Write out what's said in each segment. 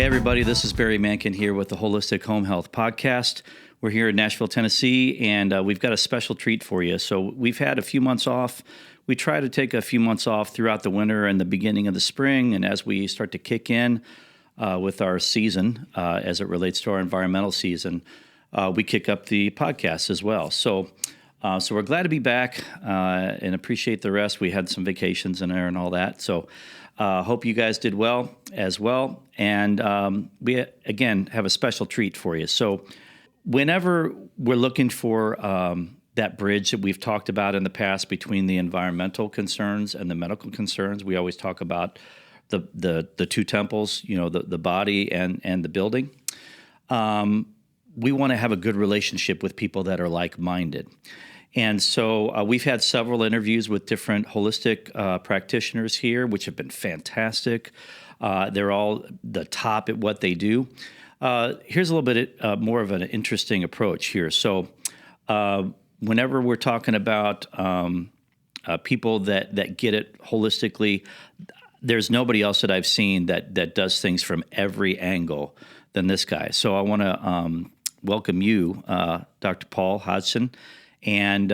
Hey, everybody, this is Barry Mankin here with the Holistic Home Health Podcast. We're here in Nashville, Tennessee, and we've got a special treat for you. So we've had a few months off. We try to take a few months off throughout the winter and the beginning of the spring, and as we start to kick in with our season, as it relates to our environmental season, we kick up the podcast as well. So we're glad to be back and appreciate the rest. We had some vacations in there and all that. So hope you guys did well as well. And we, again, have a special treat for you. So whenever we're looking for that bridge that we've talked about in the past between the environmental concerns and the medical concerns, we always talk about the two temples, you know, the body and the building. We want to have a good relationship with people that are like-minded. And so we've had several interviews with different holistic practitioners here, which have been fantastic. They're all the top at what they do. Here's a little bit more of an interesting approach here. So whenever we're talking about people that get it holistically, there's nobody else that I've seen that does things from every angle than this guy. So I want to welcome you, Dr. Paul Hodgson, and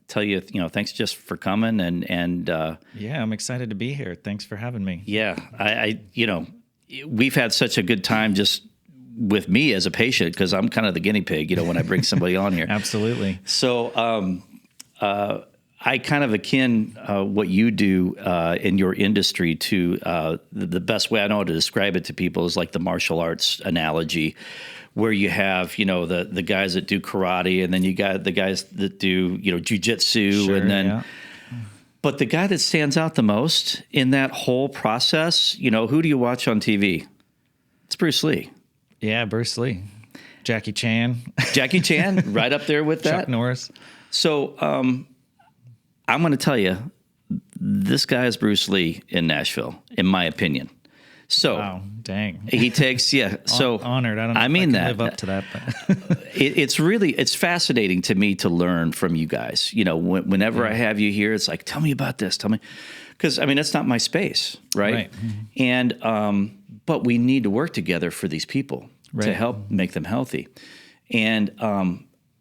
tell you, thanks just for coming. And yeah, I'm excited to be here. Thanks for having me. Yeah, I we've had such a good time just with me as a patient, because I'm kind of the guinea pig, when I bring somebody on here. Absolutely. So I kind of akin what you do in your industry to the best way I know how to describe it to people is like the martial arts analogy, where you have, the guys that do karate, and then you got the guys that do, jujitsu, Sure, and then, yeah. But the guy that stands out the most in that whole process, who do you watch on TV? It's Bruce Lee. Yeah, Bruce Lee. Jackie Chan. Jackie Chan, right up there with that. Chuck Norris. So I'm going to tell you, this guy is Bruce Lee in Nashville, in my opinion. So wow, dang. He takes, yeah. So honored. I don't know I if mean I can that. live up to that. But it's fascinating to me to learn from you guys. Whenever I have you here, it's like, tell me about this. Tell me, because that's not my space, right? Mm-hmm. And but we need to work together for these people to help make them healthy. And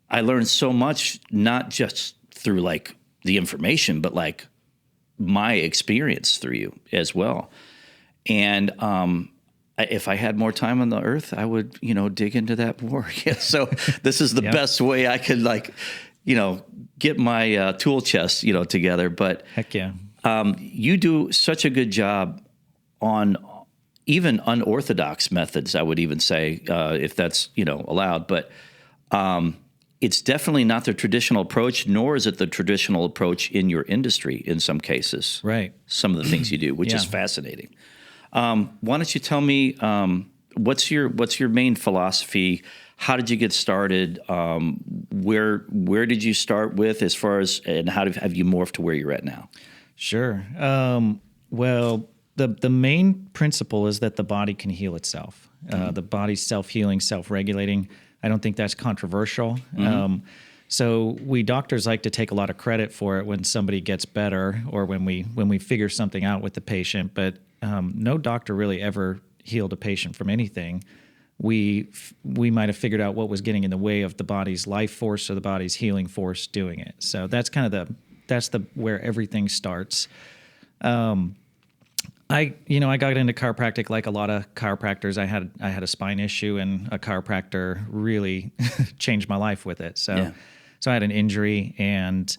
I learned so much, not just through like the information, but like my experience through you as well. And if I had more time on the earth, I would, dig into that more. Yeah, so this is the best way I could get my tool chest, together. But heck yeah. You do such a good job on even unorthodox methods, I would even say, if that's, allowed. But it's definitely not the traditional approach, nor is it the traditional approach in your industry in some cases. Right. Some of the things you do, which is fascinating. Why don't you tell me what's your main philosophy? How did you get started? Where did you start with as far as, and how have you morphed to where you're at now? Sure. Well, the main principle is that the body can heal itself. The body's self-healing, self-regulating. I don't think that's controversial. Mm-hmm. So we doctors like to take a lot of credit for it when somebody gets better or when we figure something out with the patient, but no doctor really ever healed a patient from anything. We might have figured out what was getting in the way of the body's life force or the body's healing force doing it. So that's kind of where everything starts. I got into chiropractic like a lot of chiropractors. I had a spine issue, and a chiropractor really changed my life with it. So I had an injury, and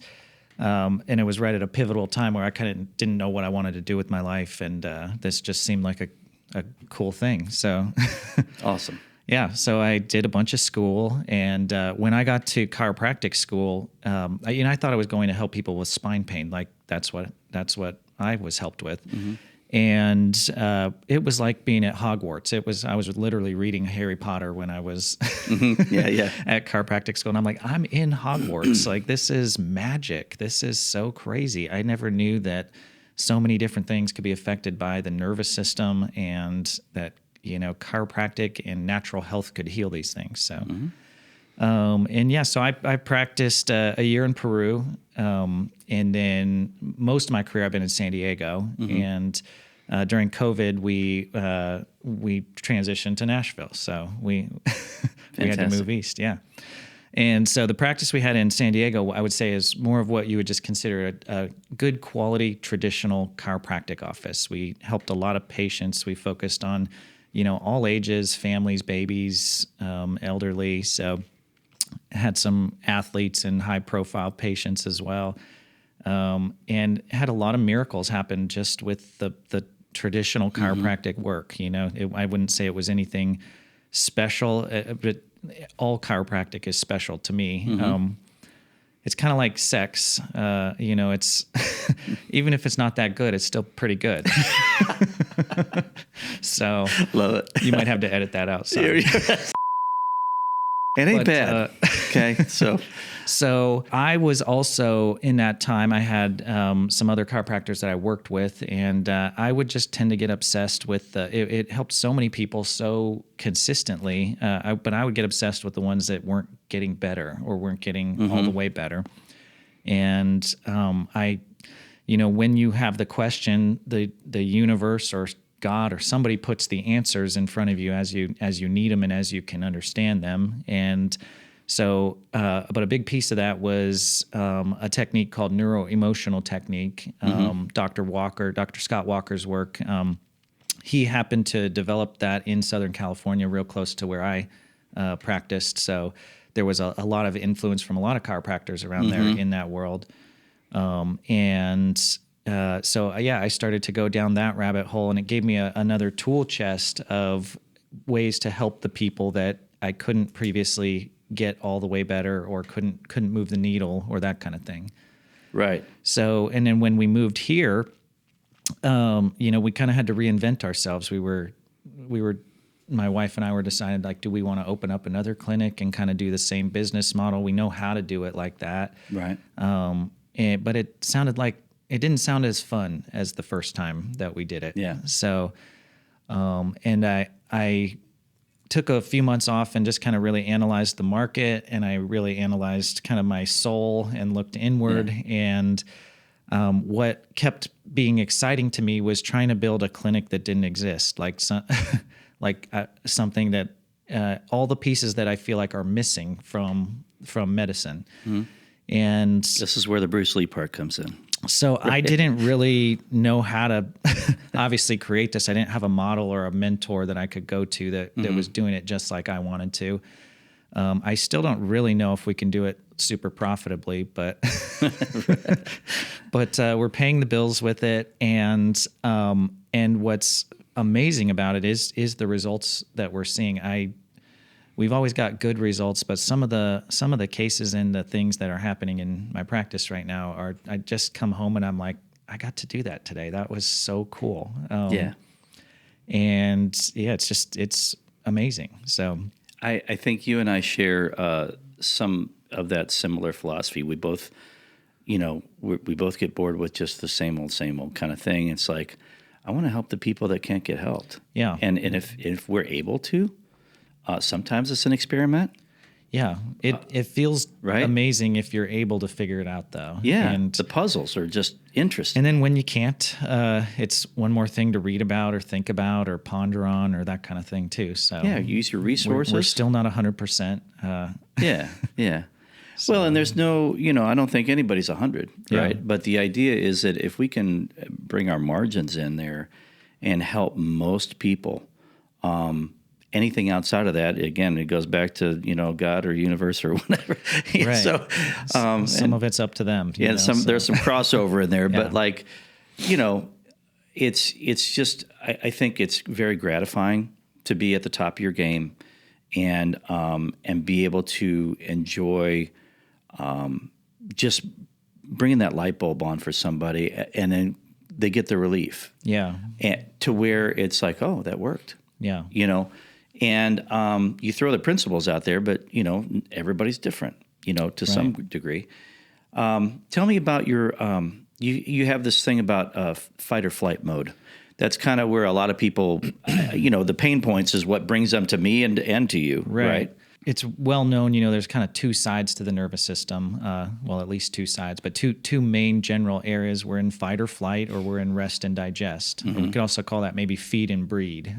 it was right at a pivotal time where I kind of didn't know what I wanted to do with my life, and this just seemed like a cool thing. So awesome. Yeah, so I did a bunch of school, and when I got to chiropractic school, I thought I was going to help people with spine pain. Like that's what I was helped with. Mm-hmm. And it was like being at Hogwarts. I was literally reading Harry Potter when I was at chiropractic school. And I'm like, I'm in Hogwarts. Like, this is magic. This is so crazy. I never knew that so many different things could be affected by the nervous system, and that, chiropractic and natural health could heal these things. So, so I practiced a year in Peru. And then most of my career I've been in San Diego. Mm-hmm. And during COVID, we transitioned to Nashville. So we had to move east. Yeah. And so the practice we had in San Diego, I would say, is more of what you would just consider a good quality traditional chiropractic office. We helped a lot of patients. We focused on, all ages, families, babies, elderly. So had some athletes and high profile patients as well. And had a lot of miracles happen just with the traditional chiropractic work. I wouldn't say it was anything special, but all chiropractic is special to me. It's kind of like sex. It's even if it's not that good, it's still pretty good. So love it. You might have to edit that out. Sorry. It ain't bad. Okay, so I was also in that time. I had some other chiropractors that I worked with, and I would just tend to get obsessed with. It helped so many people so consistently, but I would get obsessed with the ones that weren't getting better or weren't getting all the way better. And when you have the question, the universe or God or somebody puts the answers in front of you as you need them and as you can understand them. And so, but a big piece of that was a technique called neuro-emotional technique. Dr. Scott Walker's work. He happened to develop that in Southern California, real close to where I practiced. So there was a lot of influence from a lot of chiropractors around there in that world. I started to go down that rabbit hole, and it gave me another tool chest of ways to help the people that I couldn't previously get all the way better or couldn't move the needle or that kind of thing. Right. So, and then when we moved here, we kind of had to reinvent ourselves. We were, my wife and I were decided, like, do we want to open up another clinic and kind of do the same business model? We know how to do it like that. Right. But it didn't sound as fun as the first time that we did it. Yeah. So, and I took a few months off and just kind of really analyzed the market, and I really analyzed kind of my soul and looked inward. Yeah. And what kept being exciting to me was trying to build a clinic that didn't exist, something that all the pieces that I feel like are missing from medicine. Mm-hmm. And this is where the Bruce Lee part comes in. So right. I didn't really know how to obviously create this. I didn't have a model or a mentor that I could go to that was doing it just like I wanted to. I still don't really know if we can do it super profitably, but we're paying the bills with it. And what's amazing about it is the results that we're seeing. We've always got good results, but some of the cases and the things that are happening in my practice right now are, I just come home and I'm like, I got to do that today. That was so cool. And it's amazing. So I think you and I share some of that similar philosophy. We both, we both get bored with just the same old kind of thing. It's like, I want to help the people that can't get helped. Yeah. And if we're able to, sometimes it's an experiment. Yeah, it feels right? amazing if you're able to figure it out, though. Yeah, and the puzzles are just interesting. And then when you can't, it's one more thing to read about or think about or ponder on or that kind of thing, too. So yeah, use your resources. We're still not 100%. Yeah. So, well, and there's no, I don't think anybody's 100, right? Yeah. But the idea is that if we can bring our margins in there and help most people, anything outside of that, again, it goes back to, God or universe or whatever. Right. So some of it's up to them. There's some crossover in there, but it's just, I think it's very gratifying to be at the top of your game and be able to enjoy just bringing that light bulb on for somebody, and then they get the relief. Yeah. And to where it's like, oh, that worked. Yeah. And you throw the principles out there, but, everybody's different, to some degree. Tell me about your, you have this thing about fight or flight mode. That's kind of where a lot of people, the pain points is what brings them to me and to you, right? it's well known, there's kind of two sides to the nervous system. Well, at least two sides, but two main general areas. We're in fight or flight, or we're in rest and digest. Or we could also call that maybe feed and breed.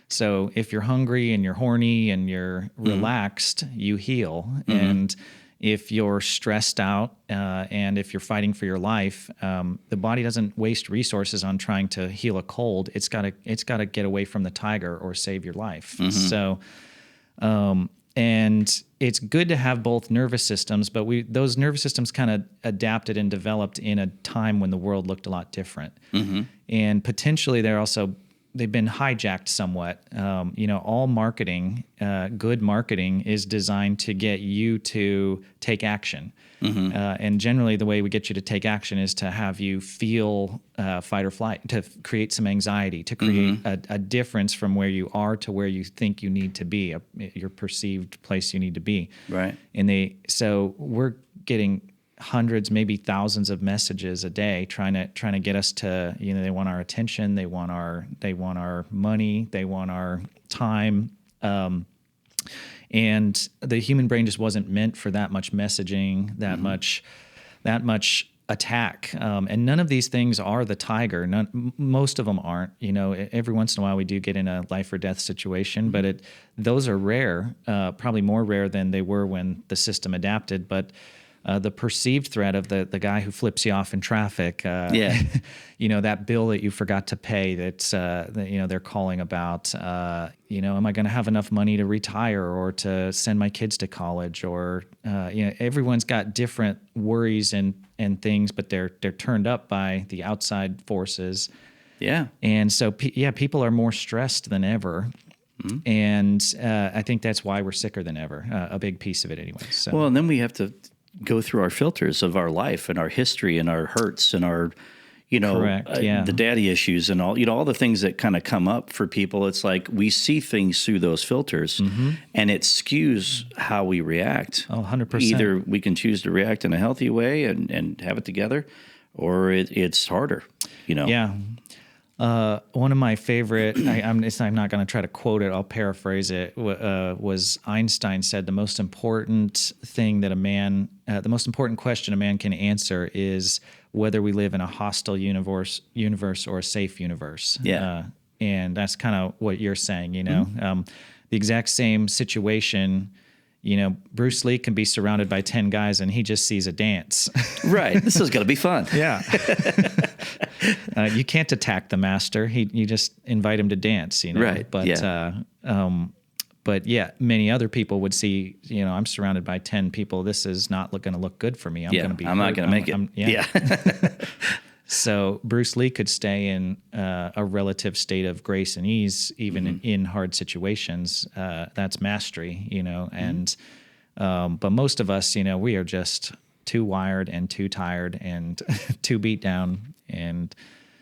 So if you're hungry and you're horny and you're relaxed, you heal. And if you're stressed out and if you're fighting for your life, the body doesn't waste resources on trying to heal a cold. It's got to get away from the tiger or save your life. So. And it's good to have both nervous systems, but those nervous systems kind of adapted and developed in a time when the world looked a lot different. And potentially they've been hijacked somewhat. All marketing, good marketing, is designed to get you to take action. And generally the way we get you to take action is to have you feel fight or flight, to create some anxiety, to create a difference from where you are to where you think you need to be, your perceived place you need to be. Right. So we're getting hundreds, maybe thousands of messages a day trying to get us to, they want our attention, they want our money, they want our time. And the human brain just wasn't meant for that much messaging, that much attack. And none of these things are the tiger. Most of them aren't. Every once in a while we do get in a life or death situation, but those are rare, probably more rare than they were when the system adapted. But the perceived threat of the guy who flips you off in traffic, that bill that you forgot to pay, they're calling about, am I going to have enough money to retire or to send my kids to college, or, everyone's got different worries and things, but they're turned up by the outside forces. Yeah. And so, people are more stressed than ever. And I think that's why we're sicker than ever, a big piece of it anyway. So. Well, and then we have to go through our filters of our life and our history and our hurts and our, the daddy issues and all the things that kind of come up for people. It's like we see things through those filters and it skews how we react. Oh, 100%. Either we can choose to react in a healthy way and have it together, or it's harder, Yeah. One of my favorite, I'm not going to try to quote it, I'll paraphrase it, was Einstein said the most important question a man can answer is whether we live in a hostile universe or a safe universe. Yeah. And that's kind of what you're saying, the exact same situation. Bruce Lee can be surrounded by 10 guys and he just sees a dance. Right. This is going to be fun. Yeah. You can't attack the master. You just invite him to dance, Right. But many other people would see, I'm surrounded by 10 people. This is not going to look good for me. I'm not going to make it. So Bruce Lee could stay in a relative state of grace and ease, even in hard situations. That's mastery, and but most of us, we are just too wired and too tired and too beat down. And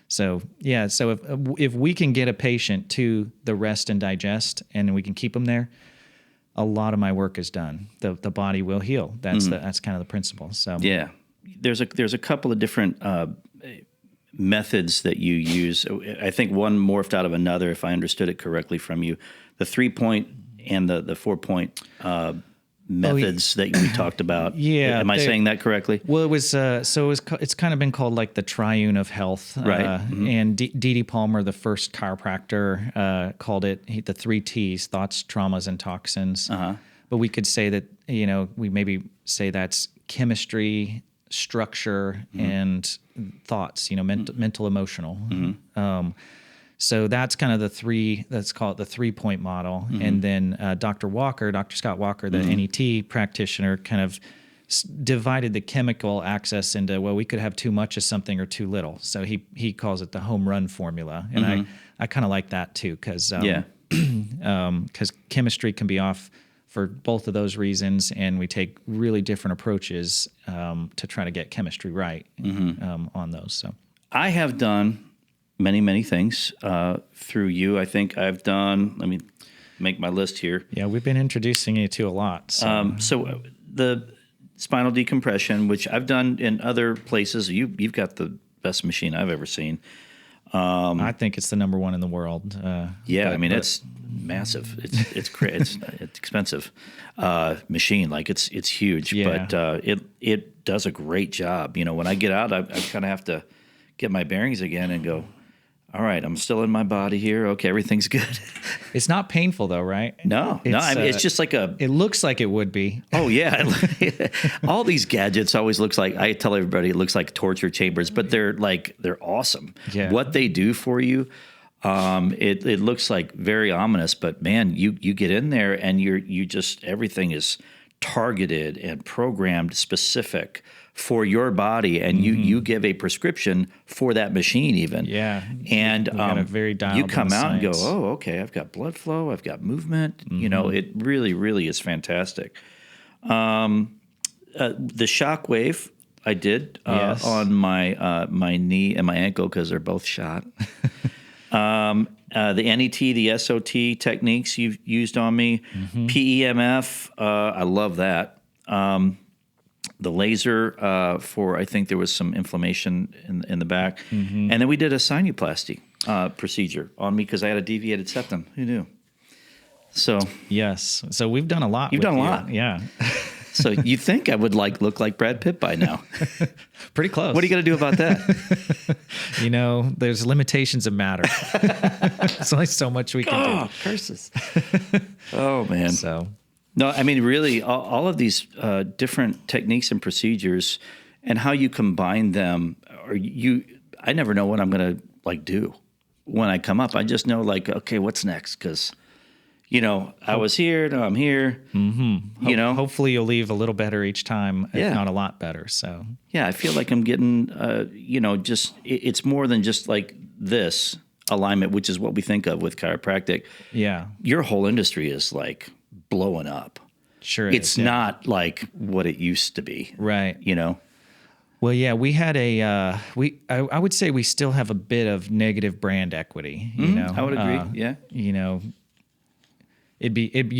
so if we can get a patient to the rest and digest and we can keep them there, a lot of my work is done. The body will heal. That's kind of the principle. So yeah, there's a couple of different methods that you use. I think one morphed out of another, if I understood it correctly from you. The 3-point and the 4-point methods that we talked about. Yeah. Am I saying that correctly? Well, it was it's kind of been called like the triune of health. Right. And D.D. Palmer, the first chiropractor, called it the 3 T's: thoughts, traumas, and toxins. But we could say that, we maybe say that's chemistry, structure, and thoughts, mental, emotional. So that's kind of the three, let's call it the 3-point model. And then Dr. Scott Walker, the NET practitioner, kind of divided the chemical access into, well, we could have too much of something or too little. So he calls it the home run formula. And I kind of like that too, because chemistry can be off for both of those reasons, and we take really different approaches to try to get chemistry right on those. So I have done many things through you. I think I've done, let me make my list here. Yeah, we've been introducing you to a lot. So the spinal decompression, which I've done in other places, you've got the best machine I've ever seen. I think it's the number one in the world. It's massive. It's expensive machine. Like it's huge, Yeah. but it does a great job. When I get out, I kind of have to get my bearings again and go, all right, I'm still in my body here. Okay, everything's good. It's not painful though, right? No. I mean, it's just like It looks like it would be. Oh yeah, all these gadgets always looks like. I tell everybody it looks like torture chambers, but they're awesome. Yeah. What they do for you, it looks like very ominous, but man, you get in there and you just everything is targeted and programmed specific for your body, and you give a prescription for that machine even. Yeah. And We've got a very dialed you come in out and go, science. oh, okay, I've got blood flow, I've got movement. It really, really is fantastic. The shockwave I did Yes. on my knee and my ankle because they're both shot. The NET, the SOT techniques you've used on me, PEMF, I love that. The laser for, I think there was some inflammation in the back. And then we did a sinuplasty procedure on me because I had a deviated septum. Who knew? So Yes. So we've done a lot. You've with done a you. lot. Yeah. so you think I would look like Brad Pitt by now. Pretty close. What are you going to do about that? There's limitations of matter. There's only so much we can do. Curses. Oh, man. So, No, I mean, really, all of these different techniques and procedures and how you combine them, I never know what I'm going to do when I come up. I just know okay, what's next? Because, I was here, now I'm here, hopefully you'll leave a little better each time, if Yeah. not a lot better. So, Yeah, I feel like I'm getting, it's more than just like this alignment, which is what we think of with chiropractic. yeah, Your whole industry is blowing up. sure. It's is, yeah. not like what it used to be. Right. Well, yeah, we had I would say we still have a bit of negative brand equity. I would agree. Yeah. You'd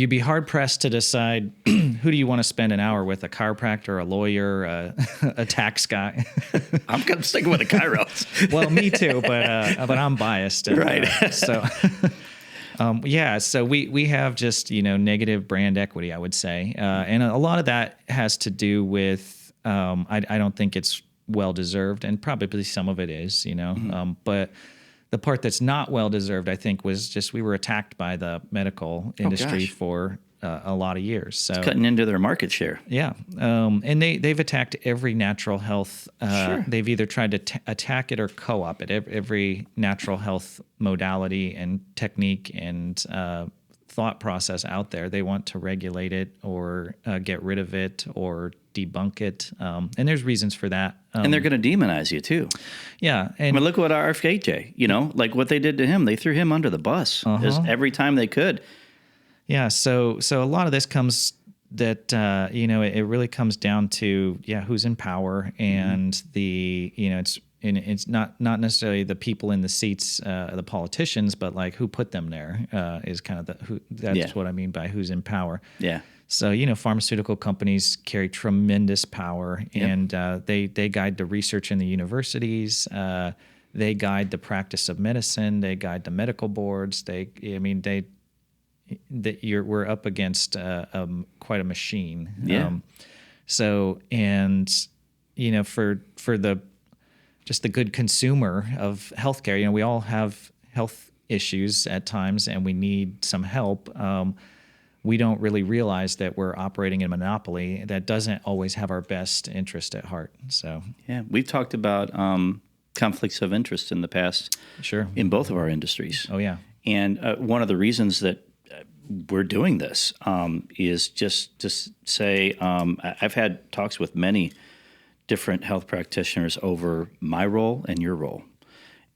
be hard pressed to decide who do you want to spend an hour with, a chiropractor, a lawyer, a tax guy. I'm kind of sticking with the chiros. Well, me too, but I'm biased. Right. So we have just negative brand equity, I would say, and a lot of that has to do with I don't think it's well deserved, and probably some of it is, but the part that's not well deserved, I think, was just we were attacked by the medical industry for a lot of years. So Cutting into their market share. yeah, and they've attacked every natural health. Sure. They've either tried to attack it or co-op it. Every natural health modality and technique and thought process out there, they want to regulate it or get rid of it or debunk it. And there's reasons for that. And they're going to demonize you too. Yeah, I and mean, look what RFKJ, like what they did to him. They threw him under the bus every time they could. yeah, so a lot of this comes that it really comes down to who's in power and it's not necessarily the people in the seats, the politicians, but who put them there is kind of that's what I mean by who's in power. Yeah. So pharmaceutical companies carry tremendous power, and they guide the research in the universities. They guide the practice of medicine. They guide the medical boards. We're up against quite a machine. Yeah. For the good consumer of healthcare, we all have health issues at times, and we need some help. We don't really realize that we're operating in a monopoly that doesn't always have our best interest at heart. So Yeah. We've talked about conflicts of interest in the past. Sure. In both of our industries. Oh yeah. And one of the reasons that we're doing this is just to say I've had talks with many different health practitioners over my role and your role.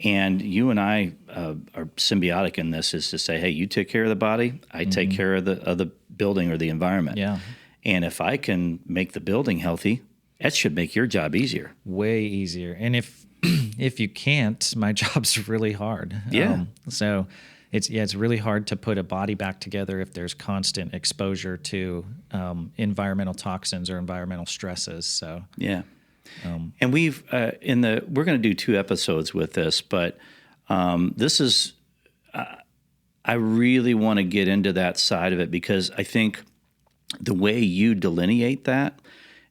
And you and I are symbiotic in this, is to say, hey, you take care of the body, I take care of the building or the environment. Yeah. And if I can make the building healthy, that should make your job easier. Way easier. And if you can't, my job's really hard. Yeah. So it's really hard to put a body back together if there's constant exposure to environmental toxins or environmental stresses. So yeah. And we've we're going to do 2 episodes with this, but This is, I really want to get into that side of it, because I think the way you delineate that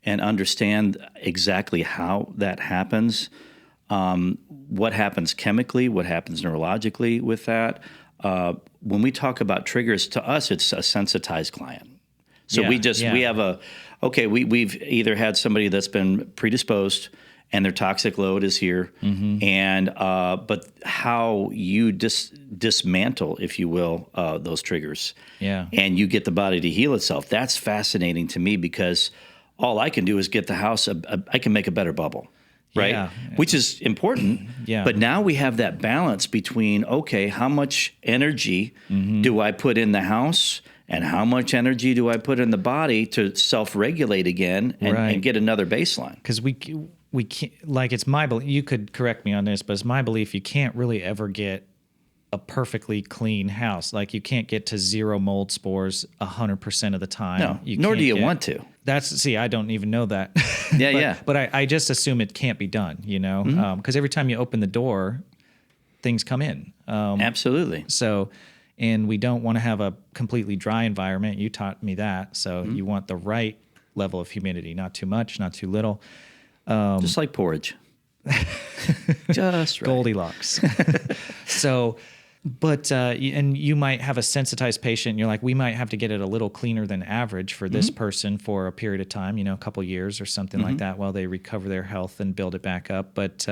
and understand exactly how that happens, what happens chemically, what happens neurologically with that. When we talk about triggers, to us, it's a sensitized client. So we have we've either had somebody that's been predisposed and their toxic load is here, and but how you dismantle, if you will, those triggers, and you get the body to heal itself. That's fascinating to me, because all I can do is get the house. I can make a better bubble, right? Which is important. But now we have that balance between, okay, how much energy do I put in the house, and how much energy do I put in the body to self-regulate again and get another baseline? Because we can't, like, it's my belief, you could correct me on this, but it's my belief you can't really ever get a perfectly clean house. Like, you can't get to zero mold spores 100% of the time. No, nor do you want to. I don't even know that. Yeah, But I just assume it can't be done, you know? Because every time you open the door, things come in. Absolutely. So, and we don't want to have a completely dry environment. You taught me that. So you want the right level of humidity, not too much, not too little. Just like porridge. Just right. Goldilocks. So, but, and you might have a sensitized patient, and you're like, we might have to get it a little cleaner than average for this person for a period of time, a couple years or something like that, while they recover their health and build it back up. But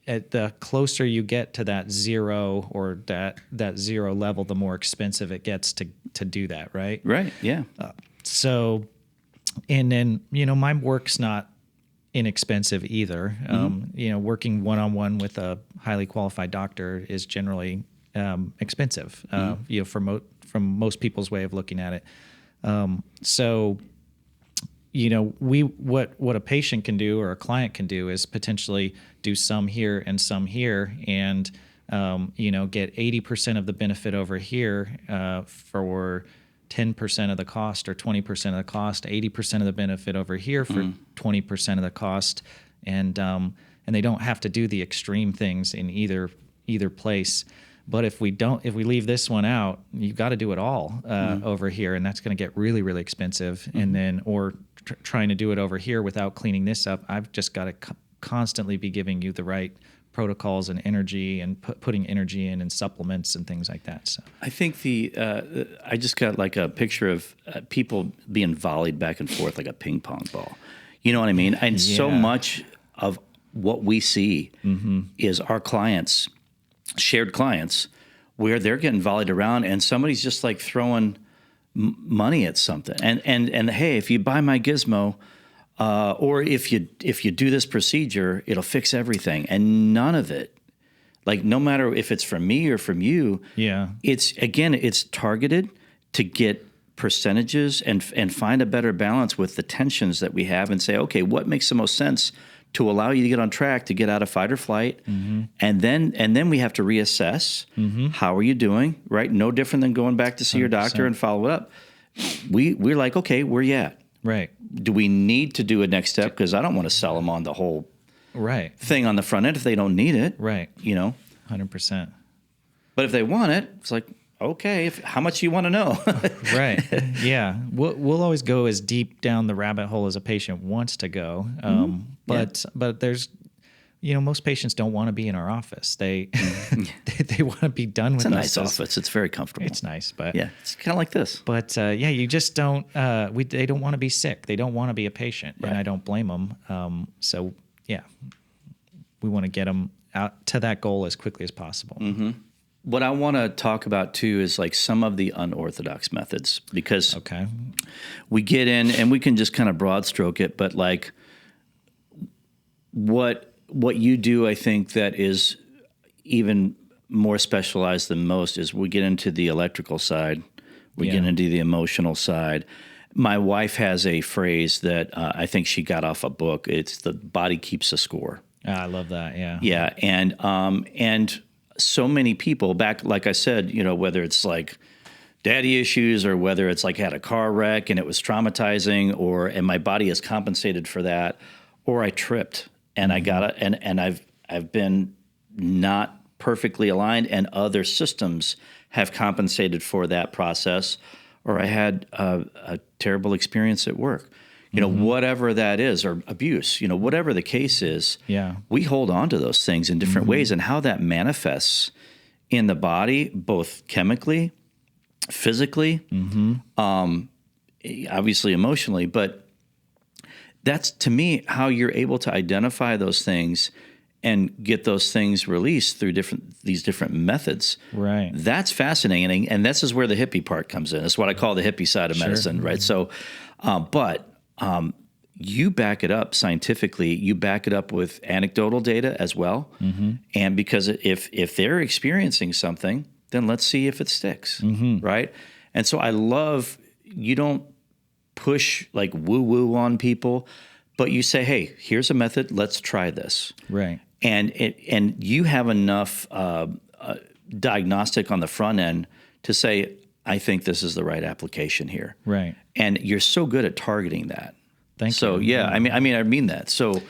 at the closer you get to that zero, or that zero level, the more expensive it gets to do that, right? Right, yeah. So, and then, my work's not inexpensive either. Working one-on-one with a highly qualified doctor is generally expensive, from most people's way of looking at it. So, what a patient can do, or a client can do, is potentially do some here and some here, and get 80% of the benefit over here for 10% of the cost, or 20% of the cost, 80% of the benefit over here for 20% of the cost, and they don't have to do the extreme things in either place. But if we leave this one out, you've got to do it all over here, and that's going to get really, really expensive. And then, or trying to do it over here without cleaning this up, I've just got to constantly be giving you the right protocols and energy, and putting energy in and supplements and things like that. So I think I just got like a picture of people being volleyed back and forth like a ping pong ball. You know what I mean? And so much of what we see is our clients, shared clients, where they're getting volleyed around, and somebody's just like throwing money at something. And hey, if you buy my gizmo, or if you do this procedure, it'll fix everything. And none of it, like, no matter if it's from me or from you, it's targeted to get percentages and find a better balance with the tensions that we have, and say, okay, what makes the most sense to allow you to get on track to get out of fight or flight, and then we have to reassess how are you doing, right? No different than going back to see your doctor and follow it up. We're like, okay, where you at? Right. Do we need to do a next step? Because I don't want to sell them on the whole thing on the front end if they don't need it. Right. 100%. But if they want it, it's like, okay, how much you want to know? Right. Yeah. We'll always go as deep down the rabbit hole as a patient wants to go. But there's, most patients don't want to be in our office. They they want to be done with us. It's a nice office. It's very comfortable. It's nice, but yeah, it's kind of like this. But you just don't. They don't want to be sick. They don't want to be a patient, and I don't blame them. So yeah, we want to get them out to that goal as quickly as possible. What I want to talk about too is like some of the unorthodox methods, because we get in and we can just kind of broad stroke it, but like what you do, I think that is even more specialized than most, is we get into the electrical side, we get into the emotional side. My wife has a phrase that I think she got off a book. It's the body keeps a score. I love that. Yeah. Yeah. And so many people back, like I said, whether it's like daddy issues, or whether it's like had a car wreck and it was traumatizing, and my body has compensated for that, or I tripped and I got it. And I've been not perfectly aligned and other systems have compensated for that process, or I had a terrible experience at work. Whatever that is, or abuse, whatever the case is, we hold on to those things in different ways, and how that manifests in the body, both chemically, physically, obviously emotionally, but that's, to me, how you're able to identify those things and get those things released through these different methods. Right. That's fascinating, and this is where the hippie part comes in. It's what I call the hippie side of medicine, right? So, you back it up scientifically. You back it up with anecdotal data as well. And because if they're experiencing something, then let's see if it sticks, right? And so I love, you don't push like woo-woo on people, but you say, hey, here's a method, let's try this. Right. And you have enough diagnostic on the front end to say, I think this is the right application here. Right. And you're so good at targeting that. Thank you. So yeah, I mean that. So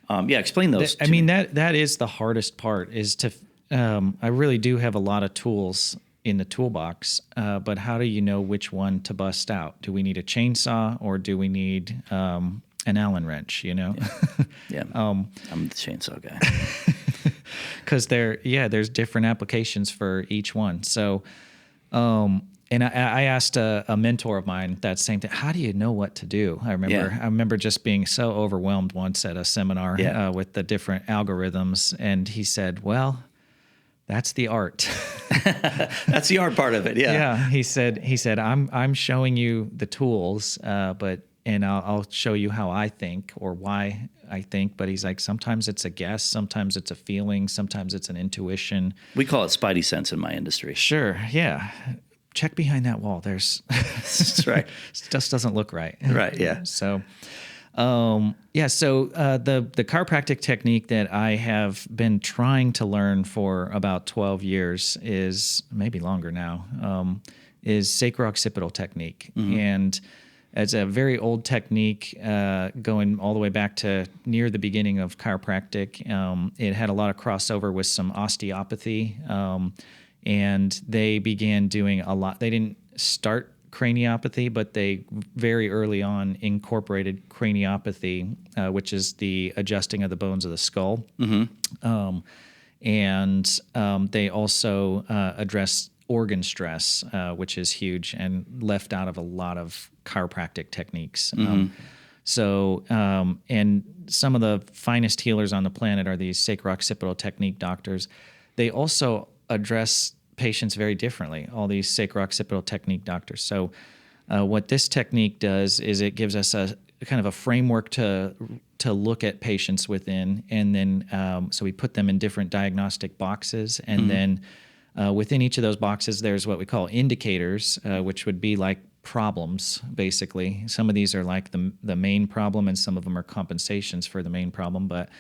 explain those. I mean, that is the hardest part, is to, I really do have a lot of tools in the toolbox, but how do you know which one to bust out? Do we need a chainsaw, or do we need an Allen wrench, Yeah. I'm the chainsaw guy. Because there's different applications for each one. So, and I asked a mentor of mine that same thing. How do you know what to do? I remember just being so overwhelmed once at a seminar with the different algorithms, and he said, "Well, that's the art." That's the art part of it. Yeah. Yeah. He said, I'm showing you the tools, and I'll show you how I think or why I think. But he's like, sometimes it's a guess, sometimes it's a feeling, sometimes it's an intuition. We call it spidey sense in my industry. Sure. Yeah. Check behind that wall. There's That's right. just doesn't look right. Right. Yeah. So, the chiropractic technique that I have been trying to learn for about 12 years is, maybe longer now, is sacro-occipital technique. And it's a very old technique, going all the way back to near the beginning of chiropractic. It had a lot of crossover with some osteopathy, and they began doing a lot. They didn't start craniopathy, but they very early on incorporated craniopathy, which is the adjusting of the bones of the skull. And they also address organ stress, which is huge and left out of a lot of chiropractic techniques. And some of the finest healers on the planet are these sacro-occipital technique doctors. They also address patients very differently, all these sacro-occipital technique doctors. So what this technique does is it gives us a kind of a framework to look at patients within, and then so we put them in different diagnostic boxes, and then within each of those boxes there's what we call indicators, which would be like problems, basically. Some of these are like the main problem, and some of them are compensations for the main problem, but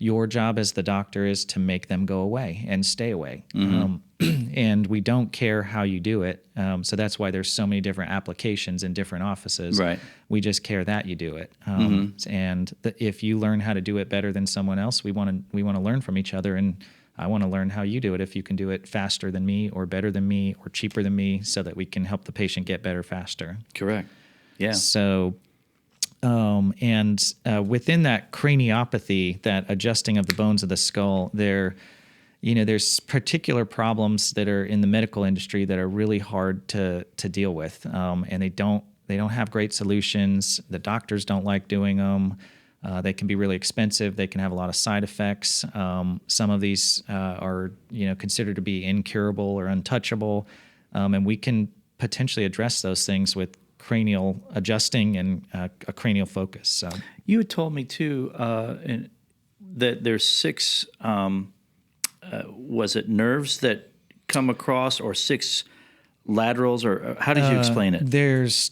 your job as the doctor is to make them go away and stay away. And we don't care how you do it. So that's why there's so many different applications in different offices. Right. We just care that you do it. And if you learn how to do it better than someone else, we want to learn from each other. And I want to learn how you do it. If you can do it faster than me, or better than me, or cheaper than me, so that we can help the patient get better faster. Correct. Yeah. So, within that craniopathy, that adjusting of the bones of the skull, there's particular problems that are in the medical industry that are really hard to deal with, and they don't have great solutions. The doctors don't like doing them. They can be really expensive. They can have a lot of side effects. Some of these are considered to be incurable or untouchable, and we can potentially address those things with cranial adjusting and a cranial focus. So you had told me too that there's 6. Was it nerves that come across, or 6 laterals, or how did you explain it? There's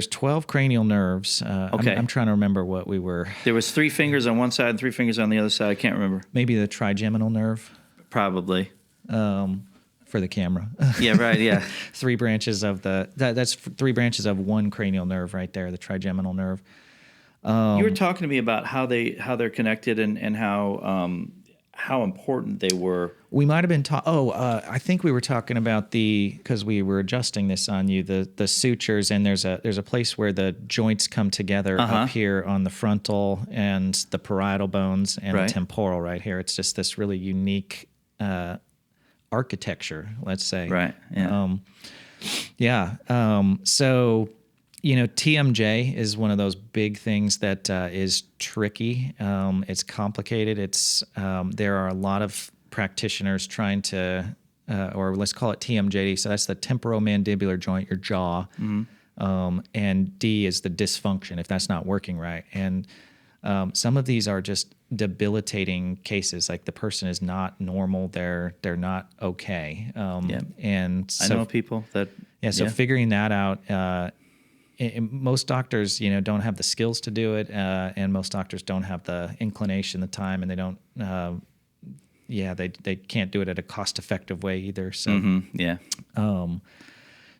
12 cranial nerves. Okay. I'm trying to remember what we were. There was 3 fingers on one side and 3 fingers on the other side. I can't remember. Maybe the trigeminal nerve. Probably. For the camera. Yeah, right, yeah. 3 branches of that's 3 branches of one cranial nerve right there, the trigeminal nerve. You were talking to me about how they're connected, and how important they were. We might have been I think we were talking about because we were adjusting this on you, the sutures, and there's a place where the joints come together up here on the frontal and the parietal bones and the temporal right here. It's just this really unique architecture, let's say. Right. Yeah. So, TMJ is one of those big things that is tricky. It's complicated. There are a lot of practitioners trying to, or let's call it TMJ. So that's the temporomandibular joint, your jaw. And D is the dysfunction, if that's not working right. And some of these are just debilitating cases. Like the person is not normal. They're not okay. And so, I know people that. So figuring that out, most doctors, don't have the skills to do it, and most doctors don't have the inclination, the time, and they don't. They can't do it at a cost-effective way either. So,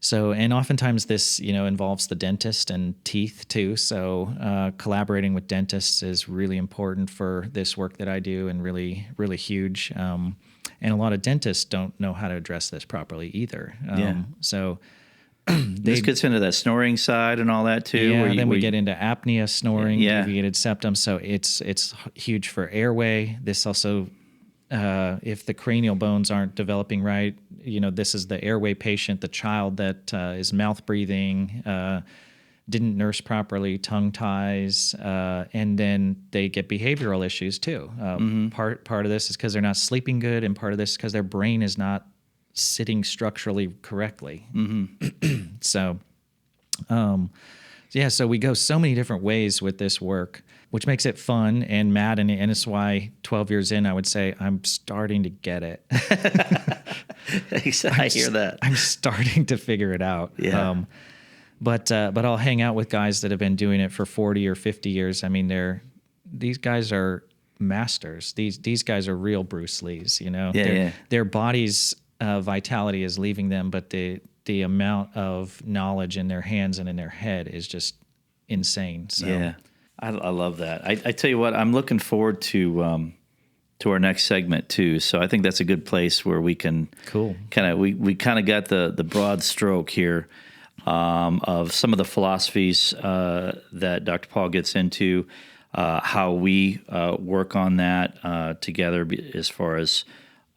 So, and oftentimes this, involves the dentist and teeth too. So, collaborating with dentists is really important for this work that I do, and really, really huge. And a lot of dentists don't know how to address this properly either. So. This gets into that snoring side and all that too. Yeah, we get into apnea, snoring, deviated septum. So it's huge for airway. This also, if the cranial bones aren't developing right, this is the airway patient, the child that is mouth breathing, didn't nurse properly, tongue ties, and then they get behavioral issues too. Part of this is because they're not sleeping good, and part of this is because their brain is not sitting structurally correctly. So we go so many different ways with this work, which makes it fun and maddening, and it's why 12 years in, I would say I'm starting to get it. I hear that. I'm starting to figure it out. But I'll hang out with guys that have been doing it for 40 or 50 years. I mean, these guys are masters. These guys are real Bruce Lees, Their bodies' vitality is leaving them, but the amount of knowledge in their hands and in their head is just insane. So I love that. I tell you what, I'm looking forward to our next segment too. So I think that's a good place where we can we kind of got the broad stroke here of some of the philosophies that Dr. Paul gets into, how we work on that together as far as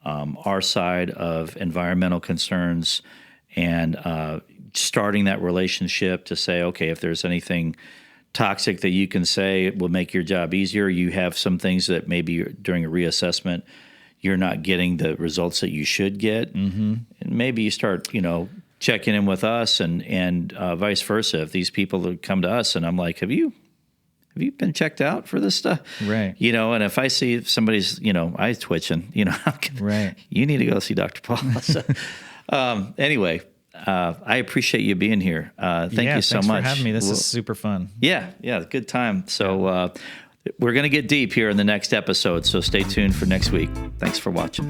our side of environmental concerns, and starting that relationship to say, okay, if there's anything toxic that you can say will make your job easier, you have some things that maybe during a reassessment you're not getting the results that you should get, and maybe you start, checking in with us, and vice versa. If these people that come to us, and I'm like, have you been checked out for this stuff? Right. And if I see somebody's, eyes twitching, right, you need to go see Dr. Paul. So, anyway, I appreciate you being here. Thank you so much. Thanks for having me. This is super fun. Yeah, good time. So we're going to get deep here in the next episode, so stay tuned for next week. Thanks for watching.